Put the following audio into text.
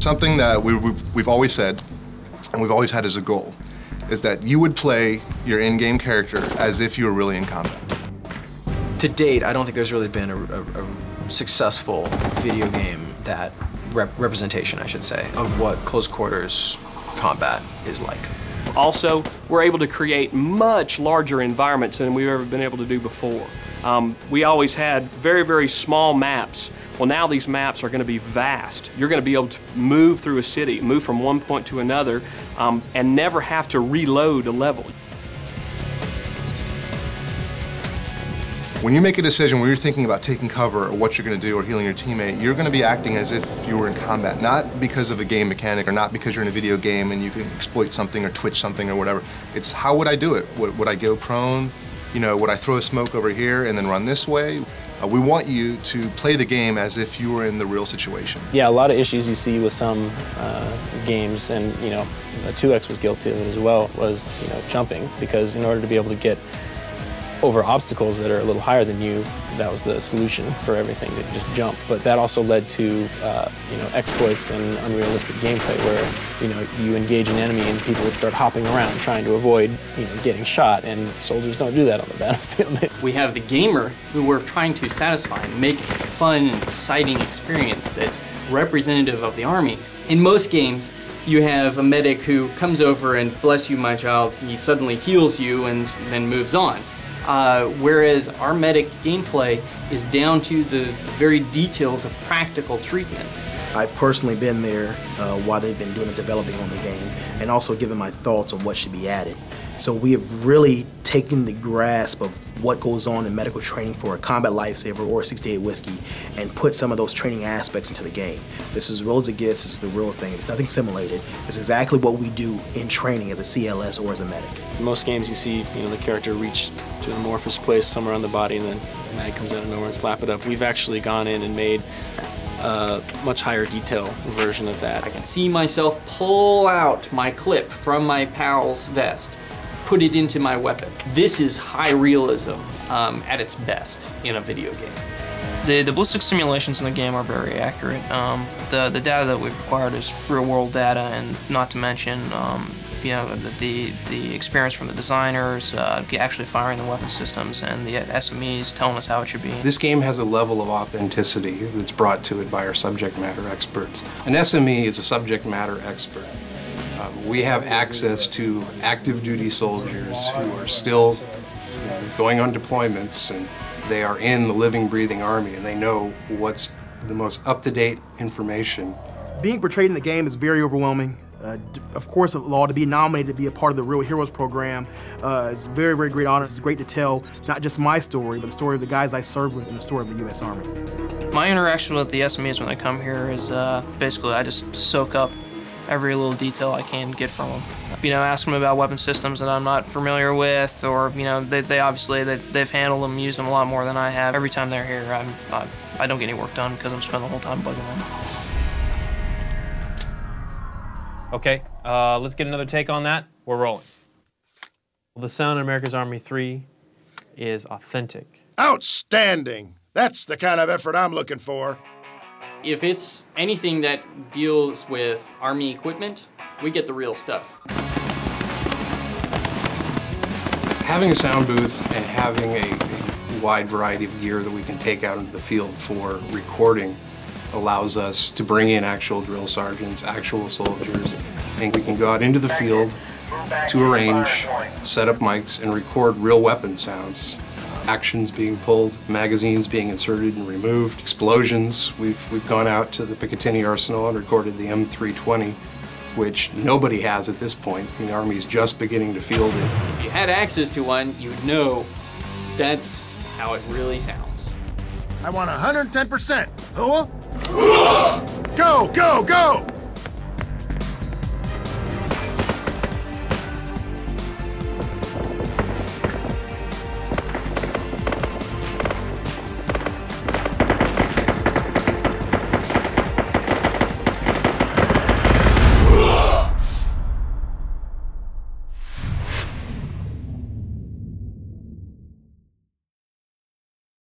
Something that we've always said, and we've always had as a goal, is that you would play your in-game character as if you were really in combat. To date, I don't think there's really been a successful video game that representation, I should say, of what close quarters combat is like. Also, we're able to create much larger environments than we've ever been able to do before. We always had very, very small maps. Well, now these maps are going to be vast. You're going to be able to move through a city, move from one point to another, and never have to reload a level. When you make a decision where you're thinking about taking cover or what you're going to do or healing your teammate, you're going to be acting as if you were in combat, not because of a game mechanic or not because you're in a video game and you can exploit something or twitch something or whatever. It's how would I do it? Would I go prone? You know, would I throw a smoke over here and then run this way? We want you to play the game as if you were in the real situation. Yeah, a lot of issues you see with some games, and 2X was guilty of it as well, was jumping, because in order to be able to get over obstacles that are a little higher than you, that was the solution for everything, to just jump. But that also led to exploits and unrealistic gameplay where you engage an enemy and people would start hopping around trying to avoid getting shot, and soldiers don't do that on the battlefield. We have the gamer who we're trying to satisfy and make a fun, exciting experience that's representative of the Army. In most games, you have a medic who comes over and, bless you, my child, he suddenly heals you and then moves on. Whereas our medic gameplay is down to the very details of practical treatments. I've personally been there while they've been doing the developing on the game, and also given my thoughts on what should be added. So we have really taken the grasp of what goes on in medical training for a combat lifesaver or a 68 whiskey and put some of those training aspects into the game. This is as real as it gets. This is the real thing. It's nothing simulated. It's exactly what we do in training as a CLS or as a medic. In most games you see the character reach to an amorphous place somewhere on the body and then the mag comes out of nowhere and slap it up. We've actually gone in and made a much higher detail version of that. I can see myself pull out my clip from my pal's vest, put it into my weapon. This is high realism at its best in a video game. The ballistic simulations in the game are very accurate. The data that we've acquired is real-world data, and not to mention the experience from the designers, actually firing the weapon systems, and the SMEs telling us how it should be. This game has a level of authenticity that's brought to it by our subject matter experts. An SME is a subject matter expert. We have access to active duty soldiers who are still going on deployments, and they are in the living, breathing Army, and they know what's the most up-to-date information. Being portrayed in the game is very overwhelming. Of course, a law to be nominated to be a part of the Real Heroes program is a very, very great honor. It's great to tell not just my story, but the story of the guys I served with and the story of the U.S. Army. My interaction with the SMEs when they come here is basically I just soak up every little detail I can get from them. Ask them about weapon systems that I'm not familiar with, or they obviously they've handled them, used them a lot more than I have. Every time they're here, I don't get any work done because I'm spending the whole time bugging them. Okay, let's get another take on that. We're rolling. The sound in America's Army 3 is authentic. Outstanding! That's the kind of effort I'm looking for. If it's anything that deals with Army equipment, we get the real stuff. Having a sound booth and having a wide variety of gear that we can take out into the field for recording allows us to bring in actual drill sergeants, actual soldiers, and we can go out into the field to a range, set up mics, and record real weapon sounds. Actions being pulled, magazines being inserted and removed, explosions. We've gone out to the Picatinny Arsenal and recorded the M320, which nobody has at this point. The Army's just beginning to field it. If you had access to one, you'd know that's how it really sounds. I want 110%. Huh? Go, go, go!